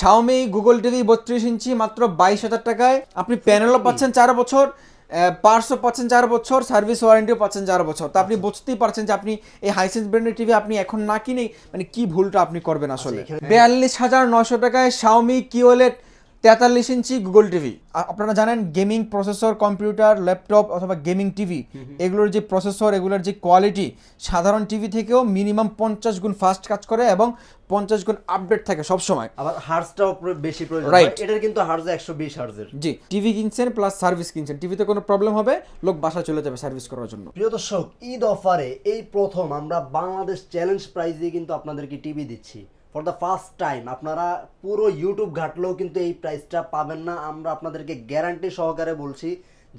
Xiaomi Google TV 32 ইঞ্চি মাত্র 22,000 টাকায়। আপনি প্যানেলও পাচ্ছেন 4 বছর, পার্টসও পাচ্ছেন 4 বছর, সার্ভিস ওয়ারেন্টিও পাচ্ছেন 4 বছর। তো আপনি বুঝতেই পারছেন যে আপনি এই হাইসেন্স ব্র্যান্ডের টিভি আপনি এখন না কিনে মানে কি ভুলটা আপনি করবেন আসলে। 42,900 টাকায় Xiaomi QLED 43 ইঞ্চি গুগল টিভি। আপনারা জানেন গেমিং প্রসেসর, কম্পিউটার, ল্যাপটপ অথবা গেমিং টিভি এগুলোর যে প্রসেসর, এগুলোর যে কোয়ালিটি সাধারণ টিভি থেকেও মিনিমাম 50 গুণ ফাস্ট কাজ করে এবং 50 গুণ আপডেট থাকে সব সময়। আবার হার্জটাও বেশি প্রয়োজন হয়, এটার কিন্তু হার্জ 120 হার্জের। জি, টিভি কিনছেন প্লাস সার্ভিস কিনছেন, টিভিতে কোনো প্রবলেম হবে লোক বাসা চলে যাবে সার্ভিস করার জন্য। প্রিয় দর্শক, ঈদ অফারে এই প্রথম আমরা বাংলাদেশ চ্যালেঞ্জ প্রাইস দিয়ে কিন্তু আপনাদেরকে টিভি দিচ্ছি ফর দ্য ফার্স্ট টাইম। আপনারা পুরো ইউটিউব ঘাটলেও কিন্তু এই প্রাইসটা পাবেন না। আমরা আপনাদেরকে গ্যারান্টি সহকারে বলছি,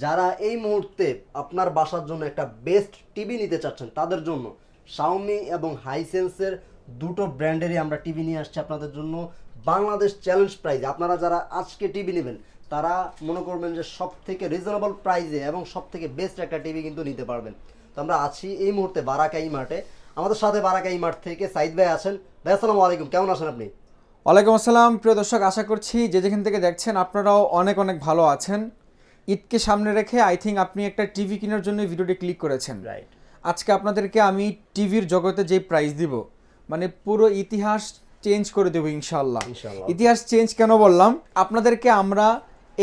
যারা এই মুহূর্তে আপনার বাসার জন্য একটা বেস্ট টিভি নিতে চাচ্ছেন তাদের জন্য Xiaomi এবং হাইসেন্সের দুটো ব্র্যান্ডেরই আমরা টিভি নিয়ে আসছি আপনাদের জন্য বাংলাদেশ চ্যালেঞ্জ প্রাইজে। আপনারা যারা আজকে টিভি নেবেন তারা মনে করবেন যে সব থেকে রিজনেবল প্রাইজে এবং সব থেকে বেস্ট একটা টিভি কিন্তু নিতে পারবেন। তো আমরা আছি এই মুহূর্তে বারাকা ই-মার্টে। আমাদের সাথে বারাকা ই-মার্ট থেকে সাইদ ভাই আছেন। ভাই আসসালামু আলাইকুম, কেমন আছেন আপনি? ওয়ালাইকুম আসসালাম। প্রিয় দর্শক, আশা করছি যে যেখান থেকে দেখছেন আপনারাও অনেক অনেক ভালো আছেন। ঈদকে সামনে রেখে আই থিঙ্ক আপনি একটা টিভি কেনার জন্য ভিডিওটি ক্লিক করেছেন। রাইট। আজকে আপনাদেরকে আমি টিভির জগতে যে প্রাইস দিব মানে পুরো ইতিহাস চেঞ্জ করে দেবো ইনশাআল্লাহ। ইতিহাস চেঞ্জ কেন বললাম, আপনাদেরকে আমরা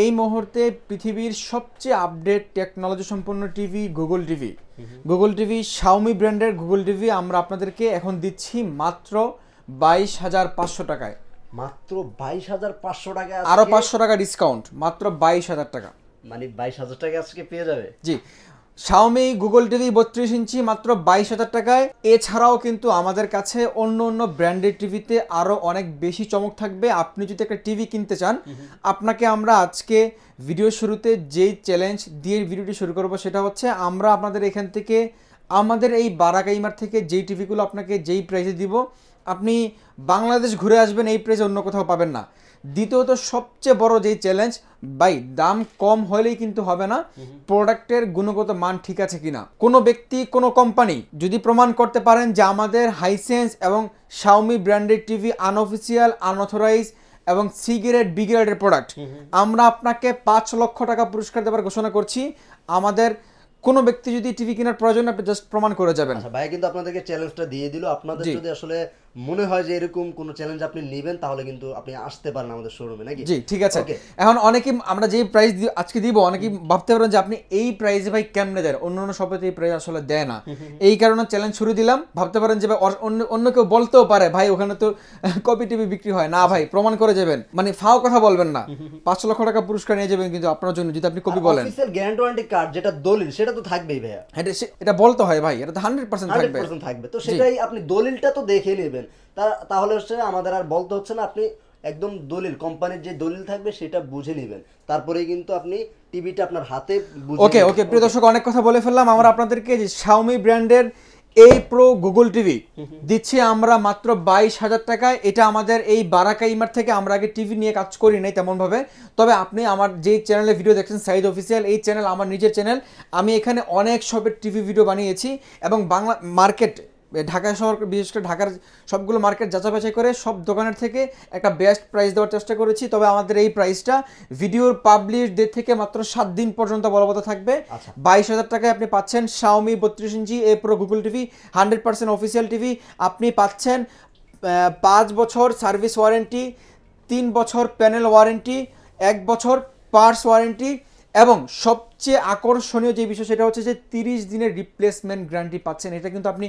এই মুহূর্তে পৃথিবীর সবচেয়ে আপডেট টেকনোলজি সম্পন্ন টিভি গুগল টিভি Xiaomi ব্র্যান্ডের গুগল টিভি আমরা আপনাদেরকে এখন দিচ্ছি মাত্র 22,500 টাকায়। মাত্র 22,500 টাকা, আরো 500 টাকা ডিসকাউন্ট, মাত্র 22,000 টাকা। মানে 22,000 টাকা আজকে পেয়ে যাবে। জি, Xiaomi গুগল টিভি 32 ইঞ্চি মাত্র 22,000 টাকায়। এছাড়াও কিন্তু আমাদের কাছে অন্য অন্য ব্র্যান্ডের টিভিতে আরও অনেক বেশি চমক থাকবে। আপনি যদি একটা টিভি কিনতে চান, আপনাকে আমরা আজকে ভিডিও শুরুতে যেই চ্যালেঞ্জ দিয়ে ভিডিওটি শুরু করব সেটা হচ্ছে আমরা আপনাদের এখান থেকে আমাদের এই বারাকা ই-মার্ট থেকে যেই টিভিগুলো আপনাকে যেই প্রাইসে দিব আপনি বাংলাদেশ ঘুরে আসবেন এই প্রাইসে অন্য কোথাও পাবেন না। দ্বিতীয়ত সবচেয়ে বড় যেই চ্যালেঞ্জ, ভাই দাম কম হলেই কিন্তু হবে না, প্রোডাক্টের গুণগত মান ঠিক আছে কিনা। কোনো ব্যক্তি কোনো কোম্পানি যদি প্রমাণ করতে পারেন যে আমাদের হাইসেন্স এবং Xiaomi branded TV unofficial, unauthorised এবং সি গ্রেড, বি গ্রেডের প্রোডাক্ট, আমরা আপনাকে 5 লক্ষ টাকা পুরস্কার দেওয়ার ঘোষণা করছি। আমাদের কোনো ব্যক্তি যদি টিভি কেনার প্রয়োজন আপনি জাস্ট প্রমাণ করে যাবেন। আচ্ছা ভাই, কিন্তু আপনাদেরকে চ্যালেঞ্জটা দিয়ে দিল। আপনাদের যদি আসলে মনে হয় যে এরকম কোনো চ্যালেঞ্জ আপনি নেবেন তাহলে কিন্তু আপনি আসতে পারেন আমাদের শোরুমে, নাকি? জি ঠিক আছে। এখন অনেকেই আমরা যেই প্রাইস আজকে দিব অনেকেই ভাবতে পারেন যে আপনি এই প্রাইসে ভাই কেমনে দেন, অন্য অন্য শপে এই প্রাইস আসলে দেয় না। এই কারণে চ্যালেঞ্জ শুরু দিলাম। ভাবতে পারেন যে ভাই অন্য কেউ বলতেও পারে ভাই ওখানে তো কপি টিভি বিক্রি হয় না, ভাই প্রমাণ করে যাবেন, মানে ফাও কথা বলবেন না, 5 লক্ষ টাকা পুরস্কার নিয়ে যাবেন কিন্তু আপনার জন্য যদি আপনি কপি বলেন। অফিসিয়াল গ্যারান্টি ওয়ারেন্টি কার্ড যেটা দলিল সেটা তো থাকবেই ভাইয়া। এটা বলতে হয় ভাই, এটা তো 100% থাকবে। তো সেটাই আপনি দলিলটা তো দেখে নেবেন, তাহলে হচ্ছে আমাদের আর বলতে হচ্ছে না। আপনি একদম দলিল, কোম্পানির যে দলিল থাকবে সেটা বুঝে নেবেন, তারপরেই কিন্তু আপনি টিভিটা আপনার হাতে বুঝে। ওকে প্রিয় দর্শক, অনেক কথা বলে ফেললাম। আমরা আপনাদেরকে যে Xiaomi ব্র্যান্ডের এই প্রো গুগল টিভি দিচ্ছি আমরা মাত্র 22,000 টাকায়। এটা আমাদের এই বারাকা ই-মার্ট থেকে, আমরা আগে টিভি নিয়ে কাজ করি নাই তেমনভাবে। তবে আপনি আমার যে চ্যানেলে ভিডিও দেখছেন সাইদ অফিসিয়াল, এই চ্যানেল আমার নিজের চ্যানেল। আমি এখানে অনেক শপের টিভি ভিডিও বানিয়েছি এবং বাংলা মার্কেট, ঢাকা শহর বিশেষ করে ঢাকার সবগুলো মার্কেট যাচাই করে সব দোকানের থেকে একটা বেস্ট প্রাইস দেওয়ার চেষ্টা করেছি। তবে আমাদের এই প্রাইসটা ভিডিওর পাবলিশ ডেট থেকে মাত্র 7 দিন পর্যন্ত বলবৎ থাকবে। 22,000 টাকায় আপনি পাচ্ছেন Xiaomi 32 ইঞ্চি এ pro Google TV, 100% official TV. আপনি পাচ্ছেন 5 বছর সার্ভিস ওয়ারেন্টি, 3 বছর প্যানেল ওয়ারেন্টি, 1 বছর পার্টস ওয়ারেন্টি এবং সবচেয়ে আকর্ষণীয় যে বিষয় সেটা হচ্ছে যে 30 দিনের রিপ্লেসমেন্ট গ্যারান্টি পাচ্ছেন। এটা কিন্তু আপনি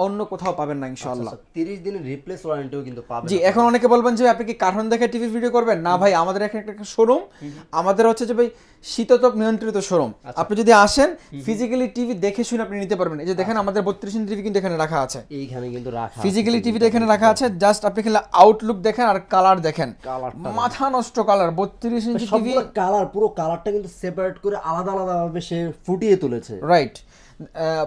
অন্য কোথাও পাবেন না ইনশাআল্লাহ। 30 দিনের রিপ্লেস ওয়ারেন্টিও কিন্তু পাবেন। জি, এখন অনেকে বলবেন যে আপনি কি কার্টুন দেখে টিভি ভিডিও করবেন? না ভাই, আমাদের এখানে একটা শোরুম, আমাদের হচ্ছে যে ভাই শীততাপ নিয়ন্ত্রিত শোরুম। আপনি যদি আসেন ফিজিক্যালি টিভি দেখে শুনে আপনি নিতে পারবেন। এই যে দেখেন আমাদের 32 ইঞ্চি টিভি কিন্তু এখানে রাখা আছে, এইখানে কিন্তু রাখা ফিজিক্যালি টিভিটা এখানে রাখা আছে। জাস্ট আপনি খেলে আউটলুক দেখেন আর কালার দেখেন, মাথা নষ্ট কালার। 32 ইঞ্চি টিভি কালার, পুরো কালারটা কিন্তু সেপারেট করে আলাদা আলাদা ভাবে সে ফুটিয়ে তুলেছে। রাইট।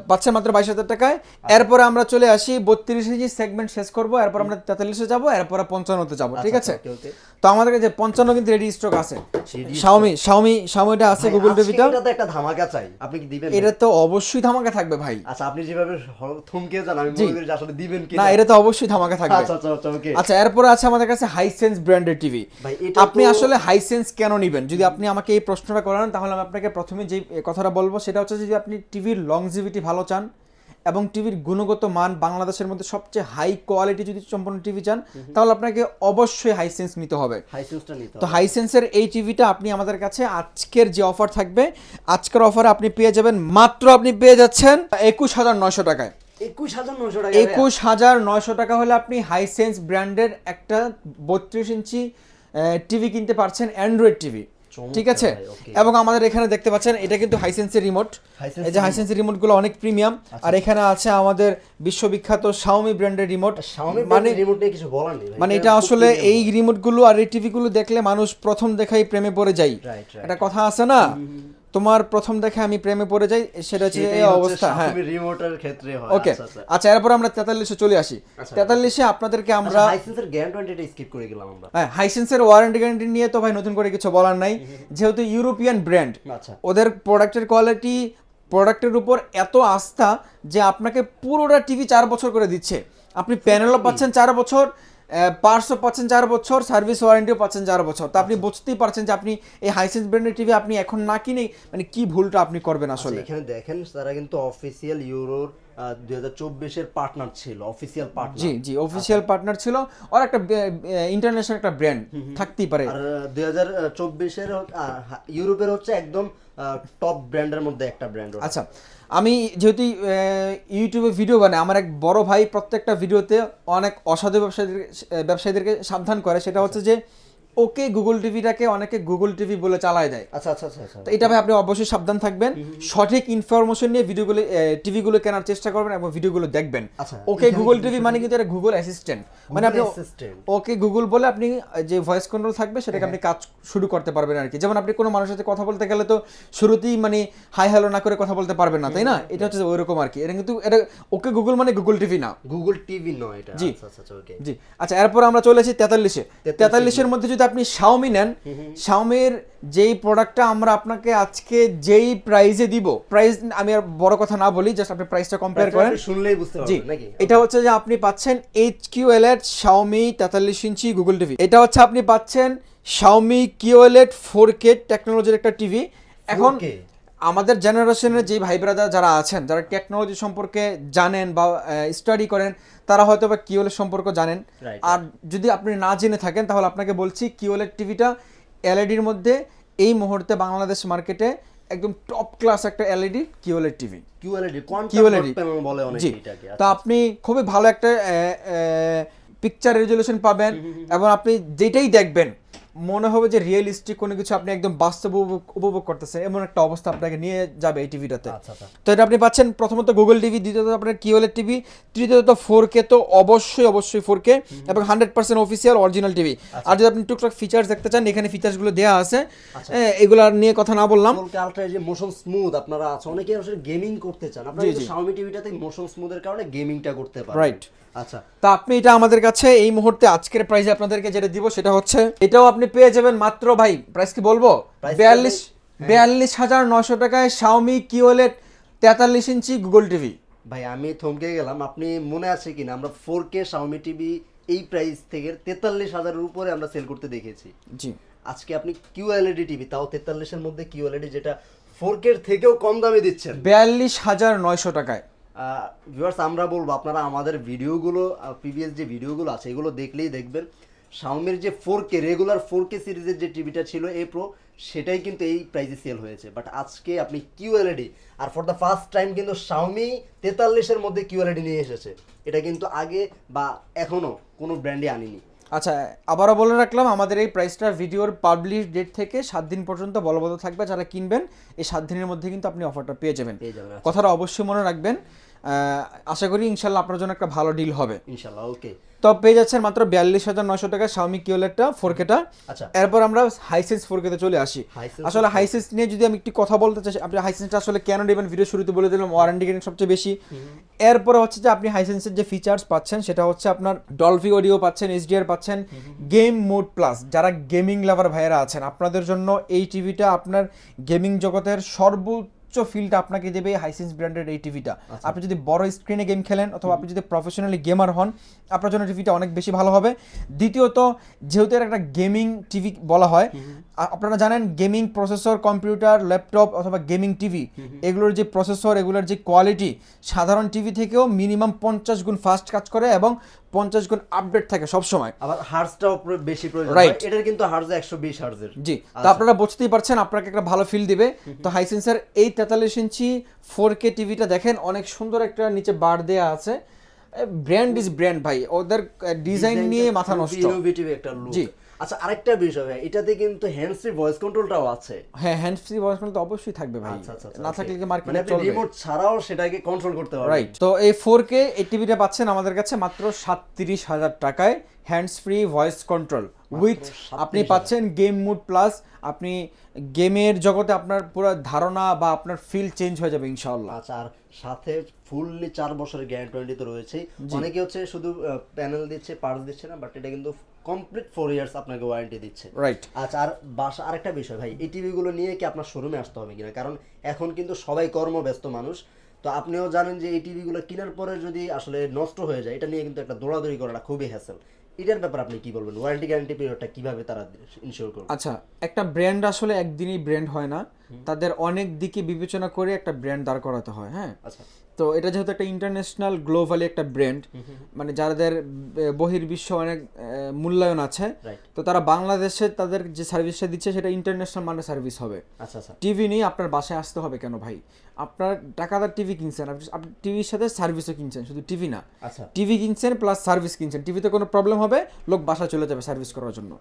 পাচ্ছেন মাত্র 22,000 টাকায়। এরপরে আমরা চলে আসি 32 ইঞ্চি সেগমেন্ট শেষ করব, এরপর আমরা 43-এ যাব, এরপর 55-তে যাব, ঠিক আছে? তো আমাদের কাছে 55 কিন্তু রেডি স্টক আছে। শাওমিটা আছে, গুগল টিভিটা। এটা তো একটা ধামাকা চাই, আপনি কি দিবেন? এটা তো অবশ্যই ধামাকা থাকবে ভাই। আচ্ছা, আপনি যেভাবে থমকে যান আমি মনে করি যে আসলে দিবেন কি না, এটা তো অবশ্যই ধামাকা থাকবে। আচ্ছা ওকে। আচ্ছা, এরপরে আছে আমাদের কাছে হাইসেন্স ব্র্যান্ডের টিভি। আপনি আসলে হাইসেন্স কেন নেবেন? যদি আপনি আমাকে এই প্রশ্নটা করেন তাহলে আমি আপনাকে প্রথমে যে কথাটা বলবো সেটা হচ্ছে, যদি আপনি টিভির লংজিভিটি ভালো চান এবং টিভির গুণগত মান বাংলাদেশের মধ্যে সবচেয়ে হাই কোয়ালিটি যদি সম্পূর্ণ টিভি চান, তাহলে আপনাকে অবশ্যই হাইসেন্স নিতে হবে। তো হাইসেন্সের এই টিভিটা আপনি আমাদের কাছে আজকের যে অফার থাকবে, আজকের অফারে আপনি পেয়ে যাবেন মাত্র, আপনি পেয়ে যাচ্ছেন 21,900 টাকায়। 21,900 টাকা হলে আপনি হাইসেন্স ব্র্যান্ডের একটা 32 ইঞ্চি টিভি কিনতে পারছেন, অ্যান্ড্রয়েড টিভি, ঠিক আছে? এবং আমাদের এখানে দেখতে পাচ্ছেন এটা কিন্তু হাইসেন্সের রিমোট। এই যে হাইসেন্সের রিমোটগুলো অনেক প্রিমিয়াম। আর এখানে আছে আমাদের বিশ্ববিখ্যাত শাওমি ব্র্যান্ডের রিমোট। মানে রিমোট নিয়ে কিছু বলার নেই, মানে এটা আসলে এই রিমোটগুলো আর এই টিভিগুলো দেখলে মানুষ প্রথম দেখাই প্রেমে পড়ে যায়। একটা কথা আছে না, তোমার প্রথম দেখে আমি প্রেমে পড়ে যাই, সেটা হচ্ছে এই অবস্থা। হ্যাঁ, রিমোটের ক্ষেত্রে হয়। ওকে, আচ্ছা এরপর আমরা 43-এ চলে আসি। 43-এ আপনাদেরকে আমরা হাইসেন্সের গ্যারান্টি স্কিপ করে গেলাম আমরা। হ্যাঁ, হাইসেন্সের ওয়ারেন্টি গ্যারান্টি নিয়ে তো ভাই নতুন করে কিছু বলার নাই, যেহেতু ইউরোপিয়ান ব্র্যান্ড, ওদের প্রোডাক্টের কোয়ালিটি, প্রোডাক্টের উপর এত আস্থা যে আপনাকে পুরোটা টিভি 4 বছর করে দিচ্ছে। আপনি প্যানেলও পাচ্ছেন 4 বছর, পার্টসও পাচ্ছেন 4 বছর, সার্ভিস ওয়ারেন্টিও পাচ্ছেন 4 বছর। তো আপনি বুঝতেই পারছেন যে আপনি এই হাইসেন্স ব্র্যান্ডের টিভি আপনি এখন না কিনে মানে কি ভুলটা আপনি করবেন আসলে। এখানে দেখেন, তারা কিন্তু অফিসিয়াল ইউরোর 2024 এর পার্টনার ছিল, অফিসিয়াল পার্টনার। জি অফিসিয়াল পার্টনার ছিল, আর একটা ইন্টারন্যাশনাল একটা ব্র্যান্ড থাকতেই পারে। আর 2024 এর ইউরোপের হচ্ছে একদম টপ ব্র্যান্ডের মধ্যে একটা ব্র্যান্ড। আচ্ছা, আমি যেহেতু ইউটিউবে ভিডিও বানাই, আমার এক বড় ভাই প্রত্যেকটা ভিডিওতে অনেক অসাধু ব্যবসায়ীদেরকে সাবধান করে, সেটা হচ্ছে যে ওকে গুগল টিভিটাকে অনেকে গুগল টিভি বলে চালায় দেয়। আচ্ছা আচ্ছা আচ্ছা, তো এটা ভাই আপনি অবশ্যই সাবধান থাকবেন, সঠিক ইনফরমেশন নিয়ে ভিডিওগুলো টিভিগুলো কেনার চেষ্টা করবেন এবং ভিডিওগুলো দেখবেন। ওকে গুগল টিভি মানে কিন্তু এটা গুগল অ্যাসিস্ট্যান্ট, মানে আপনি ওকে গুগল বলে আপনি যে ভয়েস কন্ট্রোল থাকবে সেটাকে আপনি কাজ শুরু করতে পারবেন আর কি। যেমন আপনি কোনো মানুষের সাথে কথা বলতে গেলে তো শুরুতেই মানে হাই হ্যালো না করে কথা বলতে পারবেন না, তাই না? এটা হচ্ছে ওইরকম আর কি। এটা কিন্তু এটা ওকে গুগল মানে গুগল টিভি না, গুগল টিভি নয় এটা। জি জি। আচ্ছা, এরপর আমরা চলে আসি 43-এ। 43-এর মধ্যে যদি আপনি শাওমি নেন, শাওমির যেই প্রোডাক্টটা আমরা আপনাকে আজকে যেই প্রাইসে দিব, প্রাইস আমি আর বড় কথা না বলি, জাস্ট আপনি প্রাইসটা কম্পেয়ার করেন, শুনলেই বুঝতে পারবেন নাকি। এটা হচ্ছে যে আপনি পাচ্ছেন HQLED শাওমি 43 ইঞ্চি গুগল টিভি। এটা হচ্ছে আপনি পাচ্ছেন শাওমি QLED 4K টেকনোলজির একটা টিভি। এখন আমাদের জেনারেশনের যে ভাই ব্রাদার যারা আছেন, যারা টেকনোলজি সম্পর্কে জানেন বা স্টাডি করেন, তারা হয়তো বা QLED সম্পর্কে জানেন। আর যদি আপনি না জেনে থাকেন তাহলে আপনাকে বলছি, QLED টিভিটা এলইডির মধ্যে এই মুহূর্তে বাংলাদেশ মার্কেটে একদম টপ ক্লাস একটা এলইডি QLED টিভি। QLED বলে অনেকে এটাকে। তো আপনি খুবই ভালো একটা পিকচার রেজলিউশন পাবেন এবং আপনি যেটাই দেখবেন মনে হবে যে রিয়েলিস্টিক কোনো কিছু আপনি একদম বাস্তব উপভোগ করতেছেন, এমন একটা অবস্থা আপনাকে নিয়ে যাবে এই টিভিটাতে। তো এটা আপনি পাচ্ছেন প্রথমত গুগল টিভি, দ্বিতীয়ত আপনার QLED টিভি, তৃতীয়ত 4K, তো অবশ্যই 4K এবং 100% অফিসিয়াল অরিজিনাল টিভি। আর যদি আপনি টুকটাক ফিচার্স দেখতে চান, এখানে ফিচার্সগুলো দেওয়া আছে, এগুলো নিয়ে কথা না বললাম। আলট্রা যে মোশন স্মুথ আপনারা আছে, অনেকে আসলে গেমিং করতে চান, আপনারা কিন্তু শাওমি টিভিটাতে মোশন স্মুথের কারণে গেমিংটা করতে পারেন। রাইট। আচ্ছা, তা আপনি এটা আমাদের কাছে এই মুহূর্তে আজকের প্রাইসে আপনাদেরকে যেটা দিব সেটা হচ্ছে, এটাও আপনি পেয়ে যাবেন মাত্র, ভাই প্রাইস কি বলবো, 42,900 টাকায় শাওমি QLED 43 ইঞ্চি গুগল টিভি। ভাই আমি থমকে গেলাম, আপনি মনে আছে কিনা আমরা 4K শাওমি টিভি এই প্রাইস থেকে 43,000-এর উপরে আমরা সেল করতে দেখেছি। জি, আজকে আপনি QLED টিভি, তাও 43-এর মধ্যে QLED, যেটা 4K এর থেকেও কম দামে দিচ্ছেন 42,900 টাকায়। ভিউয়ার্স, আমরা বলবো আপনারা আমাদের ভিডিওগুলো, প্রিভিয়াস যে ভিডিওগুলো আছে এগুলো দেখলেই দেখবেন শাওমির যে 4K রেগুলার 4K সিরিজের যে টিভিটা ছিল A Pro, সেটাই কিন্তু এই প্রাইসে সেল হয়েছে। বাট আজকে আপনি QLED, আর ফর দ্য ফার্স্ট টাইম কিন্তু শাওমি 43-এর মধ্যে QLED নিয়ে এসেছে। এটা কিন্তু আগে বা এখনো কোনো ব্র্যান্ডে আনেনি। আচ্ছা, আবারও বলে রাখলাম, আমাদের এই প্রাইসটা ভিডিওর পাবলিশ ডেট থেকে 7 দিন পর্যন্ত বলবৎ থাকবে। যারা কিনবেন এই 7 দিনের মধ্যে কিন্তু আপনি অফারটা পেয়ে যাবেন। কথাটা অবশ্যই মনে রাখবেন। আশা করি ইনশাল্লাহ আপনার জন্য একটা ভালো ডিল হবে ইনশাআল্লাহ। ওকে, তো পেয়ে যাচ্ছেন মাত্র 42,900 টাকা Xiaomi QLED-টা 4K-টা। আচ্ছা এরপর আমরা হাইসেন্স 4K-তে চলে আসি। Hisense আসলে হাইসেন্স নিয়ে যদি আমি একটু কথা বলতে চাই, আপনি হাইসেন্সটা আসলে কেন নেবেন ভিডিও শুরুতে বলে দিলাম, ওয়ারেন্টি গ্যারান্টি সবচেয়ে বেশি। এরপরে হচ্ছে যে আপনি হাইসেন্সের যে ফিচার্স পাচ্ছেন সেটা হচ্ছে আপনার ডলফি অডিও পাচ্ছেন, HDR পাচ্ছেন, গেম মোড প্লাস। যারা গেমিং লাভার ভাইয়েরা আছেন আপনাদের জন্য এই টিভিটা আপনার গেমিং জগতের সর্বোচ্চ ফিলটা আপনাকে দেবে হাইসেন্স ব্র্যান্ডের এই টিভিটা। আপনি যদি বড় স্ক্রিনে গেম খেলেন অথবা আপনি যদি প্রফেশনালি গেমার হন, আপনার জন্য টিভিটা অনেক বেশি ভালো হবে। দ্বিতীয়ত, যেহেতু এর একটা গেমিং টিভি বলা হয়, আপনারা জানেন গেমিং প্রসেসর, কম্পিউটার, ল্যাপটপ অথবা গেমিং টিভি, এগুলোর যে প্রসেসর, এগুলোর যে কোয়ালিটি সাধারণ টিভি থেকেও মিনিমাম 50 গুণ ফাস্ট কাজ করে এবং 50 গুণ আপডেট থাকে সব সময়। আবার হার্জটাও বেশি প্রয়োজন Right. হয়, এটার কিন্তু হার্জ 120 হার্জের। জি, তো আপনারা বুঝতেই পারছেন আপনাকে একটা ভালো ফিল দিবে। তো হাইসেন্সের এই 43 ইঞ্চি 4K টিভিটা দেখেন, অনেক সুন্দর একটা নিচে বার দেয়া আছে। ব্র্যান্ড ইজ ব্র্যান্ড ভাই, ওদের ডিজাইন নিয়ে মাথা নষ্ট। ইনোভেটিভ একটা লুক। জি। আচ্ছা, আরেকটা বিষয় ভাই, এটাতে কিন্তু হ্যান্ডস ফ্রি ভয়েস কন্ট্রোলটাও আছে। হ্যাঁ, হ্যান্ড ফ্রি ভয়েস কন্ট্রোল তো অবশ্যই থাকবে ভাই, আচ্ছা আচ্ছা, না থাকলে কি মানে মার্কেটে আপনি চলবে? রিমোট ছাড়াও সেটাকে কন্ট্রোল করতে পারবেন। রাইট। তো এই 4K এই টিভিটা পাচ্ছেন আমাদের কাছে মাত্র 37,000 টাকায়, hands free voice control with. আপনি পাচ্ছেন গেম মুড প্লাস। আপনি গেমের জগতে আপনার পুরো ধারণা বা আপনার ফিল চেঞ্জ হয়ে যাবে ইনশাআল্লাহ। আচ্ছা, আর সাথে ফুললি 4 বছরের গ্যারান্টি তো রয়েছে। অনেকে হচ্ছে শুধু প্যানেল দিচ্ছে, পার্টস দিচ্ছে না, বাট এটা কিন্তু কমপ্লিট 4 ইয়ার্স আপনাকে ওয়ারেন্টি দিচ্ছে। রাইট। আচ্ছা, আর বাসা আরেকটা বিষয় ভাই, এই টিভি গুলো নিয়ে কি আপনার শোরুমে আসতে হবে কিনা? কারণ এখন কিন্তু সবাই কর্মব্যস্ত মানুষ, তো আপনিও জানেন যে এই টিভি গুলো কেনার পরে যদি আসলে নষ্ট হয়ে যায়, এটা নিয়ে কিন্তু একটা দৌড়াদৌড়ি করাটা খুবই হ্যাসেল। এটার ব্যাপারে আপনি কি বলবেন? ওয়ারেন্টি গ্যারান্টি পিরিয়ডটা কিভাবে তারা ইনশিওর করবে? আচ্ছা, একটা ব্র্যান্ড আসলে একদিনই ব্র্যান্ড হয় না, তাদের অনেক দিকে বিবেচনা করে একটা ব্র্যান্ড দাঁড় করাতে হয়। হ্যাঁ, আচ্ছা, তো এটা যেহেতু একটা ইন্টারন্যাশনাল গ্লোবালি একটা ব্র্যান্ড, মানে যাদের বহির্বিশ্ব অনেক মূল্যায়ন আছে, রাইট। তো তারা বাংলাদেশে তাদের যে সার্ভিসটা দিচ্ছে সেটা ইন্টারন্যাশনাল মানের সার্ভিস হবে। আচ্ছা আচ্ছা, টিভি নিয়ে আপনার বাসায় আসতে হবে কেন ভাই? আপনার টাকাদার টিভি কিনছেন, আপনি টিভির সাথে সার্ভিসও কিনছেন, শুধু টিভি না, আচ্ছা টিভি কিনছেন প্লাস সার্ভিস কিনছেন। টিভিতে কোনো প্রবলেম হবে, লোক বাসায় চলে যাবে সার্ভিস করার জন্য।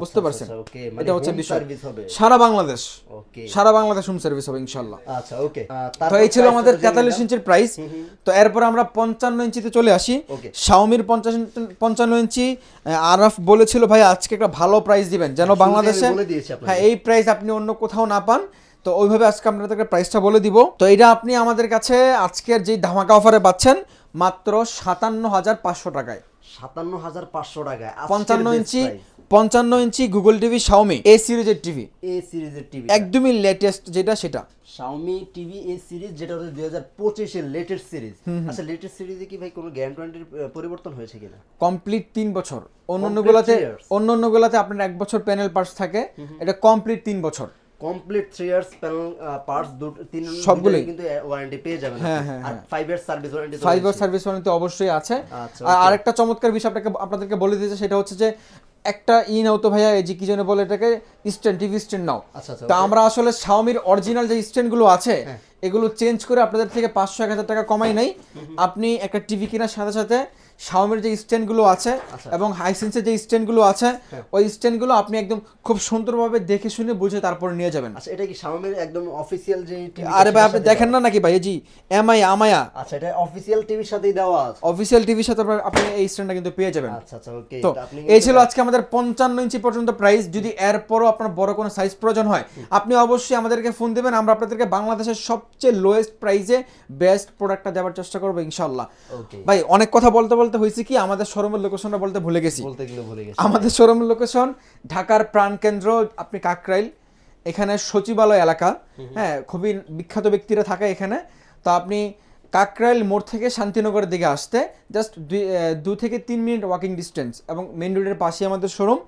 বুঝতে পারছেন? ওকে, এটা হচ্ছে বিষয়। সার্ভিস হবে সারা বাংলাদেশ, ওকে। সারা বাংলাদেশ হোম সার্ভিস হবে ইনশাআল্লাহ। আচ্ছা, ওকে। তো এই ছিল আমাদের 43 ইঞ্চির প্রাইস। তো এরপর আমরা 55 ইঞ্চিতে চলে আসি। ওকে। শাওমির 55 ইঞ্চি আরাফ বলেছিল ভাই আজকে একটা ভালো প্রাইস দিবেন যেন বাংলাদেশে, বলে দিয়েছি আপনাকে। হ্যাঁ, এই প্রাইস আপনি অন্য কোথাও না পান। তো ওইভাবে আজকে আপনাদেরকে প্রাইসটা বলে দিব। তো এটা আপনি আমাদের কাছে আজকের যে ধামাকা অফারে পাচ্ছেন মাত্র 57,500 টাকায়। 57,500 টাকায় 55 ইঞ্চি গুগল টিভি শাওমি এ সিরিজের টিভি, এ সিরিজের টিভি, একদমই লেটেস্ট যেটা সেটা শাওমি টিভি এ সিরিজ, যেটা হচ্ছে 2025 এর লেটেস্ট সিরিজ। আচ্ছা, লেটেস্ট সিরিজে কি ভাই কোনো গ্যারান্টির পরিবর্তন হয়েছে কিনা? কমপ্লিট 3 বছর। Complete 3 years? অন্যান্যগুলোতে আপনার 1 বছর প্যানেল পার্টস থাকে, এটা কমপ্লিট 3 বছর। কমপ্লিট 3 ইয়ার্স প্যানেল পার্টস, তিন সবগুলোই কিন্তু ওয়ারেন্টি পেয়ে যাবেন। হ্যাঁ, হ্যাঁ, আর 5 years service warranty. 5 year service warranty অবশ্যই আছে। আচ্ছা, আর আরেকটা চমৎকার বিষয় আপনাদেরকে বলে দিয়েছে, সেটা হচ্ছে যে একটা নাও তো ভাইয়া, এই যে কি যেন বলে এটাকে, স্ট্যান্ড, টিভি স্ট্যান্ড নাও। আচ্ছা, তো আমরা আসলে শাওমির অরিজিনাল যে স্ট্যান্ডগুলো আছে এগুলো চেঞ্জ করে আপনাদের থেকে 500-1000 টাকা কমাই নাই। আপনি একটা টিভি কেনার সাথে সাথে শাওমির যে স্ট্যান্ডগুলো আছে এবং হাইসেন্সের যে স্ট্যান্ডগুলো আছে, ওই স্ট্যান্ডগুলো আপনি একদম খুব সুন্দরভাবে দেখে শুনে বুঝে তারপর নিয়ে যাবেন। আচ্ছা, এটা কি শাওমির একদম অফিশিয়াল যে টিভি? আরে ভাই আপনি দেখেন না নাকি ভাই, জি আমায়া। আচ্ছা, এটা অফিশিয়াল টিভির সাথেই দেওয়া আছে। অফিশিয়াল টিভির সাথে আপনি এই স্ট্যান্ডটা কিন্তু পেয়ে যাবেন। আচ্ছা আচ্ছা, ওকে। তো এই ছিল আজকে আমাদের 55 ইঞ্চি পর্যন্ত প্রাইস। যদি এরপরও আপনার বড় কোনো সাইজ প্রয়োজন হয় আপনি অবশ্যই আমাদেরকে ফোন দেবেন, আমরা আপনাদেরকে বাংলাদেশের সবচেয়ে লোয়েস্ট প্রাইসে বেস্ট প্রোডাক্টটা দেওয়ার চেষ্টা করবো ইনশাআল্লাহ। ওকে ভাই অনেক কথা বলতে বলতে হয়েছে কি, আমাদের শোরুমের লোকেশনটা বলতে ভুলে গেছি। আমাদের শোরুমের লোকেশন ঢাকার প্রাণকেন্দ্র, আপনি কাকরাইল, এখানে সচিবালয় এলাকা। হ্যাঁ, খুবই বিখ্যাত ব্যক্তিরা থাকে এখানে। তো আপনি কাকরাইল মোড় থেকে শান্তিনগরের দিকে আসতে জাস্ট 2 থেকে 3 মিনিট ওয়াকিং ডিস্টেন্স, এবং মেইন রোডের পাশে আমাদের showroom.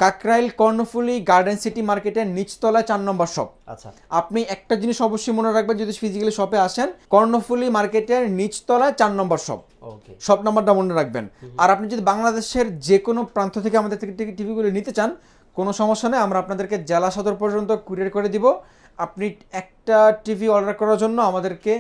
Kakrail Karnaphuli garden city মার্কেটের নিচতলায় 4 নম্বর শপ। আচ্ছা, আপনি একটা জিনিস অবশ্যই মনে রাখবেন, যদি ফিজিক্যালি শপে আসেন, কর্ণফুলি মার্কেটের নিচতলায় 4 নম্বর শপ। ওকে, শপ নাম্বারটা মনে রাখবেন। আর আপনি যদি বাংলাদেশের যে কোনো প্রান্ত থেকে আমাদের থেকে টিভিগুলো নিতে চান, কোনো সমস্যা নেই, আমরা আপনাদেরকে জেলা সদর পর্যন্ত কুরিয়ার করে দিব। আপনি একটা টিভি অর্ডার করার জন্য আমাদেরকে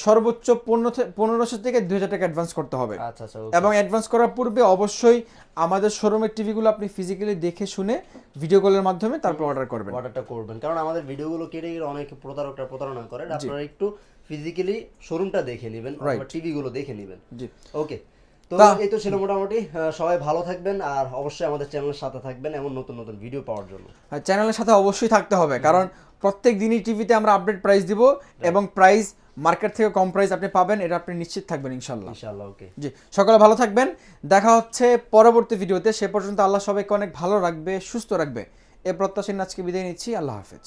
সর্বোচ্চ 1500 থেকে 2000 টাকা অ্যাডভান্স করতে হবে। আচ্ছা আচ্ছা এবং অ্যাডভান্স করার পূর্বে অবশ্যই আমাদের শোরুমের টিভিগুলো আপনি ফিজিক্যালি দেখে শুনে ভিডিও কলের মাধ্যমে তারপর অর্ডার করবেন। অর্ডারটা করবেন, কারণ আমাদের ভিডিওগুলো কেটে গেলে অনেক প্রতারকরা প্রতারণা করে। আপনারা একটু ফিজিক্যালি শোরুমটা দেখে নেবেন অথবা টিভিগুলো দেখে নেবেন। জি ওকে, তো এই তো ছিল মোটামুটি। সবাই ভালো থাকবেন আর অবশ্যই আমাদের চ্যানেলের সাথে থাকবেন এমন নতুন নতুন ভিডিও পাওয়ার জন্য। চ্যানেলের সাথে অবশ্যই থাকতে হবে, কারণ প্রত্যেক দিনই টিভিতে আমরা আপডেট প্রাইস দিব এবং প্রাইস মার্কেট থেকে কম প্রাইস আপনি পাবেন, এটা আপনি নিশ্চিত থাকবেন ইনশাআল্লাহ। ইনশাআল্লাহ। ওকে, জি, সকলে ভালো থাকবেন, দেখা হচ্ছে পরবর্তী ভিডিওতে। সে পর্যন্ত আল্লাহ সবাইকে অনেক ভালো রাখবে, সুস্থ রাখবে, এ প্রত্যাশা নিয়ে আজকে বিদায় নিচ্ছি। আল্লাহ হাফেজ।